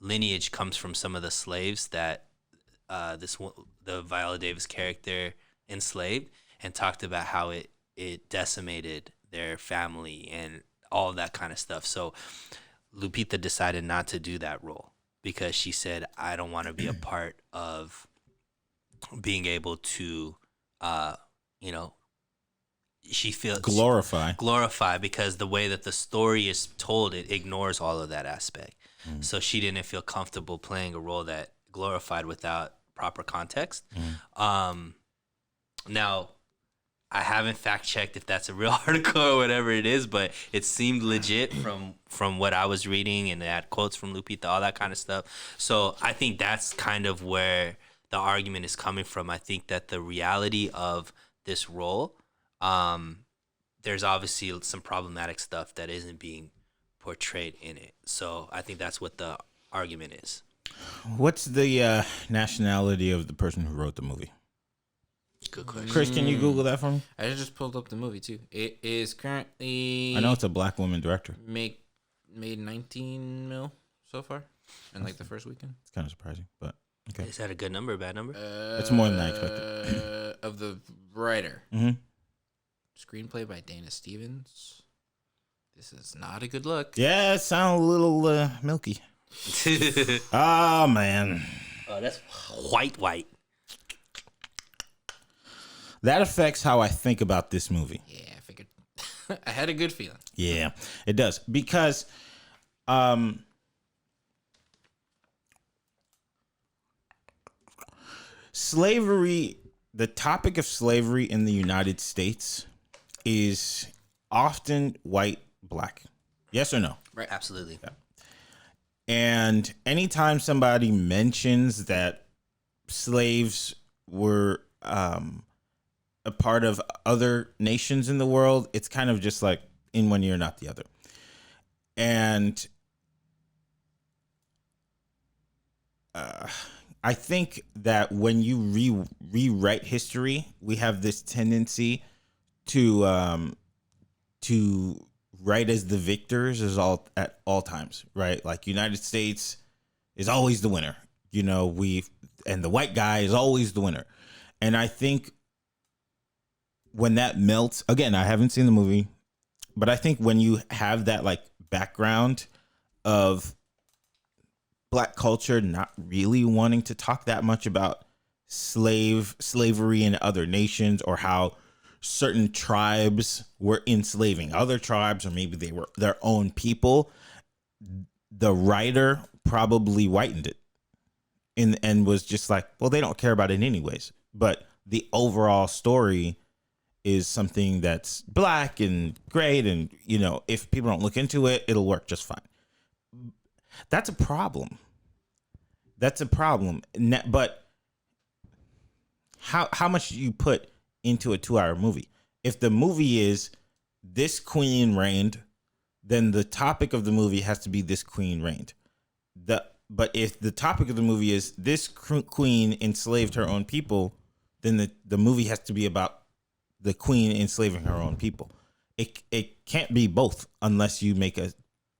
lineage comes from some of the slaves that the Viola Davis character enslaved, and talked about how it decimated their family and all that kind of stuff. So Lupita decided not to do that role because she said, I don't want to be a part of being able to, she feels glorify, because the way that the story is told, it ignores all of that aspect. So she didn't feel comfortable playing a role that glorified without proper context. Now, I haven't fact checked if that's a real article or whatever it is, but it seemed legit from what I was reading, and it had quotes from Lupita, all that kind of stuff. So I think that's kind of where the argument is coming from. I think that the reality of this role, there's obviously some problematic stuff that isn't being portrayed in it. So I think that's what the argument is. What's the nationality of the person who wrote the movie? Good question. Chris, can you Google that for me? I just pulled up the movie too. It is currently, I know it's a black woman director. made 19 mil so far in like the first weekend. It's kind of surprising, but okay. Is that a good number or a bad number? It's more than I expected. Of the writer. Screenplay by Dana Stevens. This is not a good look. Yeah, it sounds a little milky. Oh, man. Oh, that's white. That affects how I think about this movie. Yeah, I figured. I had a good feeling. Yeah, it does. Because slavery, the topic of slavery in the United States is often white, black. Yes or no? Right, absolutely. Yeah. And anytime somebody mentions that slaves were a part of other nations in the world, it's kind of just like in one ear, not the other. And I think that when you rewrite history, we have this tendency to write as the victors at all times, right? Like United States is always the winner, and the white guy is always the winner. And I think when that melts, again, I haven't seen the movie, but I think when you have that like background of black culture not really wanting to talk that much about slavery in other nations, or how certain tribes were enslaving other tribes, or maybe they were their own people, the writer probably whitened it and was just like, well, they don't care about it anyways. But the overall story is something that's black and great, and if people don't look into it, it'll work just fine. That's a problem. But how much do you put into a 2-hour movie? If the movie is this queen reigned, then the topic of the movie has to be this queen reigned. But if the topic of the movie is this queen enslaved her own people, then the movie has to be about the queen enslaving her own people. It can't be both unless you make a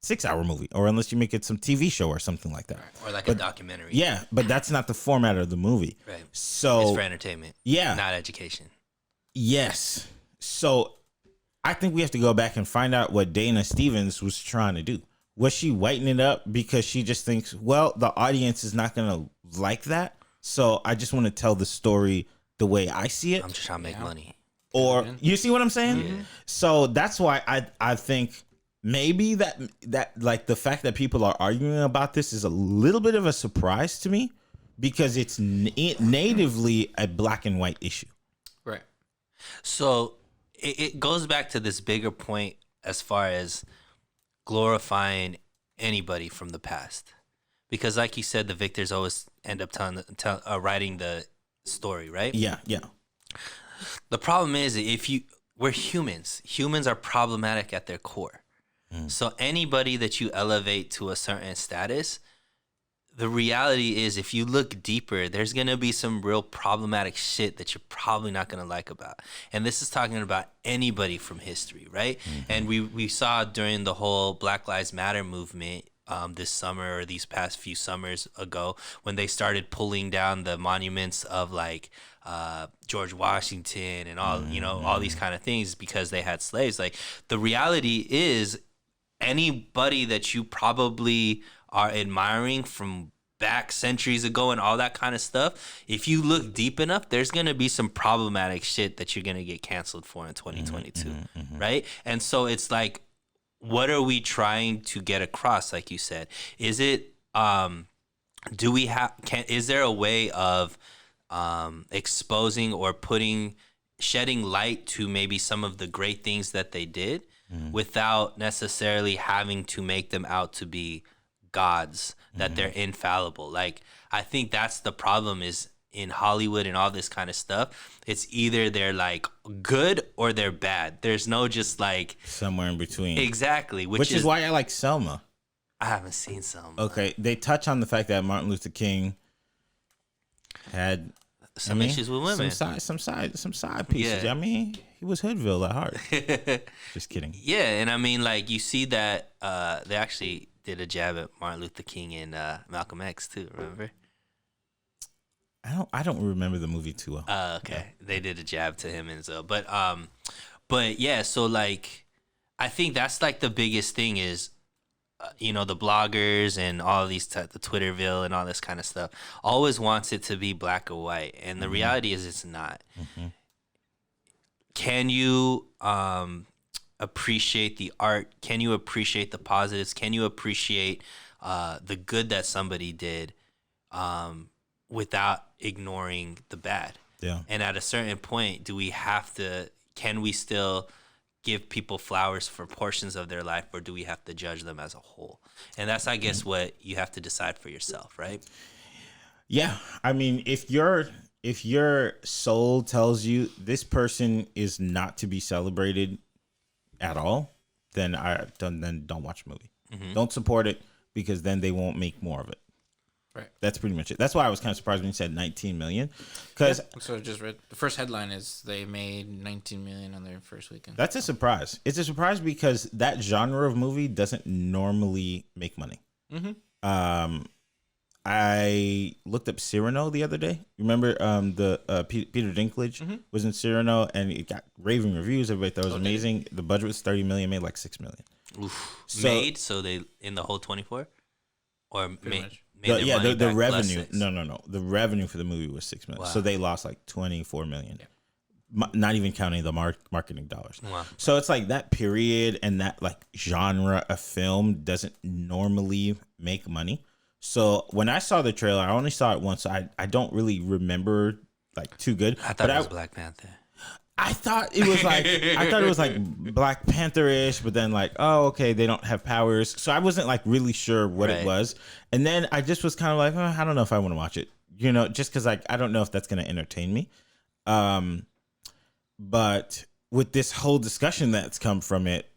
6-hour movie or unless you make it some TV show or something like that. Or like a documentary. Yeah, but that's not the format of the movie. Right. So it's for entertainment. Yeah. Not education. Yes. So I think we have to go back and find out what Dana Stevens was trying to do. Was she whitening it up because she just thinks, well, the audience is not going to like that, so I just want to tell the story the way I see it? I'm just trying to make money. Or you see what I'm saying? Yeah. So that's why I think maybe that like the fact that people are arguing about this is a little bit of a surprise to me because it's natively a black and white issue. Right. So it goes back to this bigger point as far as glorifying anybody from the past, because like you said, the victors always end up writing the story, right? Yeah. The problem is we're humans. Humans are problematic at their core. So anybody that you elevate to a certain status, the reality is if you look deeper, there's going to be some real problematic shit that you're probably not going to like about. And this is talking about anybody from history, right? And we saw during the whole Black Lives Matter movement this summer or these past few summers ago when they started pulling down the monuments of like George Washington and all, all these kind of things because they had slaves. Like the reality is anybody that you probably are admiring from back centuries ago and all that kind of stuff, if you look deep enough, there's going to be some problematic shit that you're going to get canceled for in 2022, right? And so it's like, what are we trying to get across? Like you said, is it, is there a way of exposing or shedding light to maybe some of the great things that they did without necessarily having to make them out to be gods, that they're infallible? Like, I think that's the problem is in Hollywood and all this kind of stuff. It's either they're like good or they're bad. There's no just like somewhere in between. Exactly. Which is why I like Selma. I haven't seen Selma. Okay. They touch on the fact that Martin Luther King had some issues with women. Some side pieces. Yeah. I mean, he was Hoodville at heart. Just kidding. Yeah, and I mean, like, you see that they actually did a jab at Martin Luther King and Malcolm X too. Remember? I don't remember the movie too well. Okay, yeah. They did a jab to him and so, but yeah. So like, I think that's like the biggest thing is, the bloggers and all these the Twitterville and all this kind of stuff always wants it to be black or white, and the reality is it's not. Can you appreciate the art? Can you appreciate the positives? Can you appreciate the good that somebody did without ignoring the bad? Yeah. And at a certain point, can we still give people flowers for portions of their life, or do we have to judge them as a whole? And that's, I guess, what you have to decide for yourself, right? Yeah. I mean, if your soul tells you this person is not to be celebrated at all, then don't watch the movie. Don't support it, because then they won't make more of it. Right. That's pretty much it. That's why I was kind of surprised when you said 19 million. Because so I just read the first headline is they made 19 million on their first weekend. That's a surprise. It's a surprise because that genre of movie doesn't normally make money. I looked up Cyrano the other day. Remember Peter Dinklage was in Cyrano and it got raving reviews. Everybody thought it was amazing. The budget was 30 million, made like 6 million. Oof. So they in the whole 24 or made the revenue. No. The revenue for the movie was 6 million. Wow. So they lost like 24 million. Yeah. Not even counting the marketing dollars. Wow. So it's like that period and that like genre of film doesn't normally make money. So when I saw the trailer, I only saw it once. So I don't really remember like too good. I thought it was Black Panther. I thought it was like Black Panther-ish, but then like, oh, okay, they don't have powers. So I wasn't like really sure what it was. And then I just was kind of like, I don't know if I want to watch it, just because like, I don't know if that's going to entertain me. But with this whole discussion that's come from it,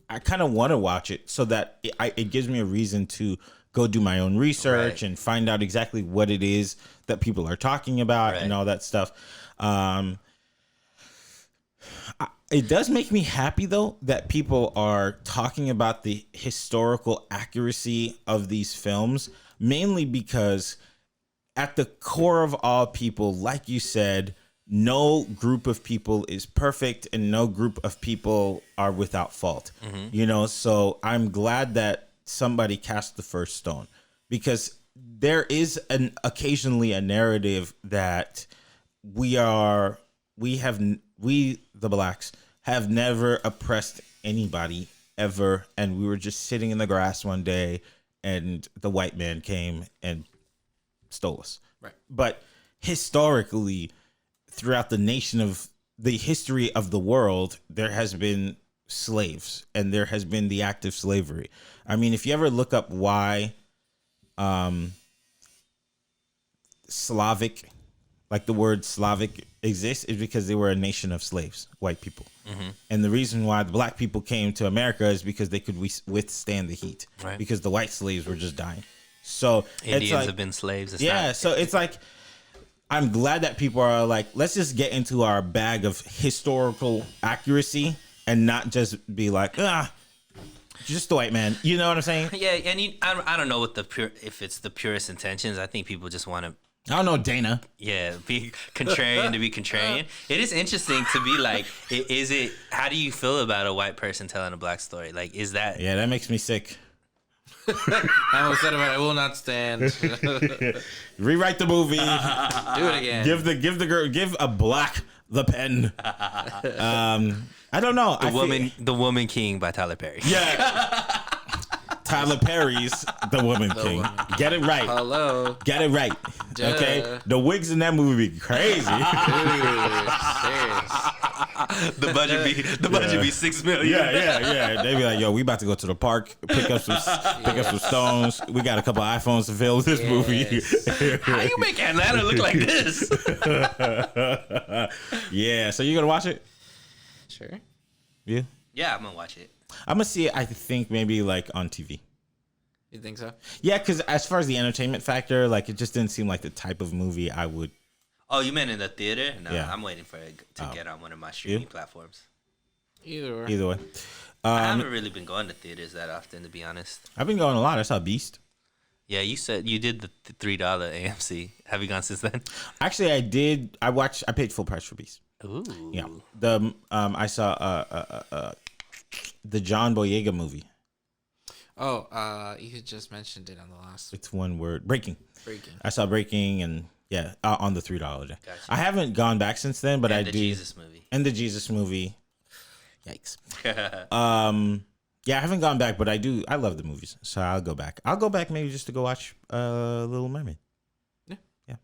I kind of want to watch it so that it gives me a reason to go do my own research and find out exactly what it is that people are talking about and all that stuff. It does make me happy, though, that people are talking about the historical accuracy of these films, mainly because at the core of all people, like you said, no group of people is perfect and no group of people are without fault. So I'm glad that somebody cast the first stone, because there is occasionally a narrative that we the blacks have never oppressed anybody ever, and we were just sitting in the grass one day and the white man came and stole us. Right. But historically, throughout the history of the world, there has been slaves and there has been the act of slavery. I mean, if you ever look up why Slavic, like the word Slavic exists, is because they were a nation of slaves, white people. And the reason why the black people came to America is because they could withstand the heat, because the white slaves were just dying. So Indians have been slaves. So it's like, I'm glad that people are like, let's just get into our bag of historical accuracy and not just be like, just the white man. You know what I'm saying? Yeah, and I don't know what if it's the purest intentions. I think people just want to, I don't know, Dana. yeah, be contrarian to be contrarian. It is interesting to be like, how do you feel about a white person telling a black story? Like, is that... Yeah, that makes me sick. I almost said about I will not stand. Rewrite the movie. Do it again. Give a black the pen. I don't know. The Woman King by Tyler Perry. Yeah. Tyler Perry's The Woman King. Get it right. Hello. Get it right. Duh. Okay? The wigs in that movie be crazy. Serious. The budget be $6 million. Yeah. They be like, yo, we about to go to the park, pick up some stones. We got a couple iPhones to fill this movie. How you make Atlanta look like this? Yeah, so you gonna watch it? Sure. Yeah. Yeah, I'm gonna watch it. I'm gonna see it, I think, maybe like on TV. You think so? Yeah, because as far as the entertainment factor, like, it just didn't seem like the type of movie I would. Oh, you meant in the theater? No, Yeah. I'm waiting for it to get on one of my streaming platforms. Either way. Either way. I haven't really been going to theaters that often, to be honest. I've been going a lot. I saw Beast. Yeah, you said you did the $3 AMC. Have you gone since then? Actually, I did. I paid full price for Beast. Ooh. Yeah. I saw the John Boyega movie. Oh, you had just mentioned it on the last. It's one word. Breaking. Breaking. I saw Breaking, and yeah, on the $3. Gotcha. I haven't gone back since then, but And I the do. Jesus movie. And the Jesus movie. Yikes. Yeah, I haven't gone back, but I do. I love the movies, so I'll go back. I'll go back maybe just to go watch Little Mermaid. Yeah.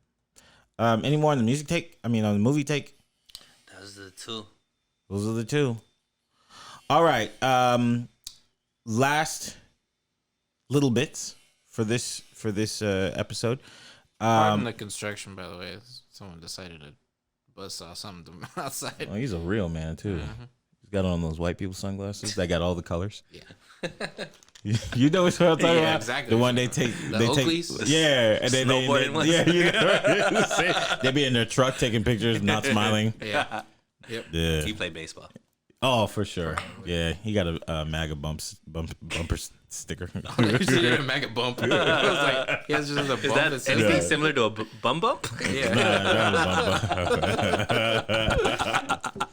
Any more on the music take? I mean, on the movie take? Those are the two. Those are the two. All right. Last little bits for this episode. Pardon the construction, by the way. Someone decided to bust off something outside. Oh, he's a real man too. Mm-hmm. He's got on those white people sunglasses that got all the colors. Yeah. You know what I'm talking about? Yeah, exactly. The one they take. The they Oakleys? take. Yeah, and then Snowboarding ones? Yeah, you know. They be in their truck taking pictures, not smiling. Yeah. Yep. Yeah. He played baseball. Oh, for sure. Yeah, he got a MAGA bumper sticker. You see a mega bump. I was like, he has just a bump. Is that that says anything that. similar to a bum bump? Yeah.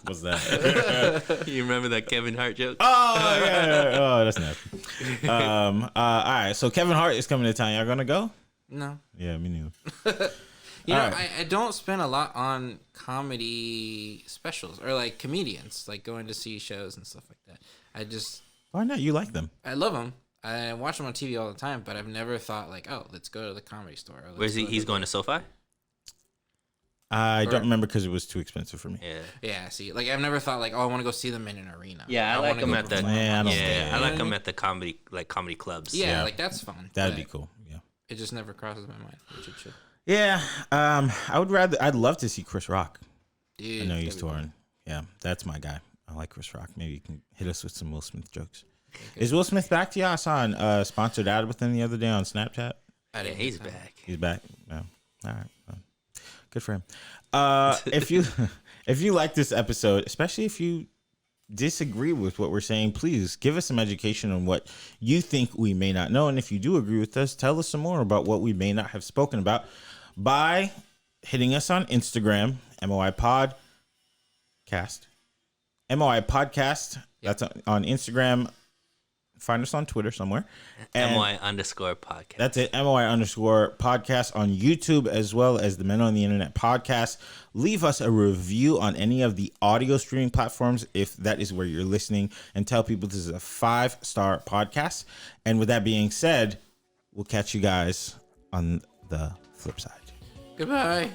What's that? You remember that Kevin Hart joke? Oh yeah. Oh, that's nasty. All right. So Kevin Hart is coming to town. Y'all gonna go? No. Yeah, me neither. You know, Alright. I don't spend a lot on comedy specials or like comedians, like going to see shows and stuff like that. Why not? You like them? I love them. I watch them on TV all the time, but I've never thought like, oh, let's go to the comedy store. Or Where's he? He's going to SoFi? I don't remember because it was too expensive for me. Yeah. Yeah, see, like I've never thought like, oh, I want to go see them in an arena. Yeah, I like wanna him go at the perform. Yeah, I don't yeah, know. I like him at the comedy clubs. Yeah, Yeah. like that's fun. That'd but be cool. Yeah. It just never crosses my mind, which it should. Yeah. I'd love to see Chris Rock. Dude, I know he's that'd be touring. Yeah, that's my guy. I like Chris Rock. Maybe you can hit us with some Will Smith jokes. Is Will Smith back to you? I saw a sponsored ad with him the other day on Snapchat. Yeah, he's back. He's back. No. All right. Well, good for him. If you like this episode, especially if you disagree with what we're saying, please give us some education on what you think we may not know. And if you do agree with us, tell us some more about what we may not have spoken about by hitting us on Instagram, MOI Podcast. MOI Podcast. That's on Instagram. Find us on Twitter somewhere. And MOI_podcast. That's it. MOI_podcast on YouTube, as well as the Men on the Internet podcast. Leave us a review on any of the audio streaming platforms if that is where you're listening, and tell people this is a 5-star podcast. And with that being said, we'll catch you guys on the flip side. Goodbye.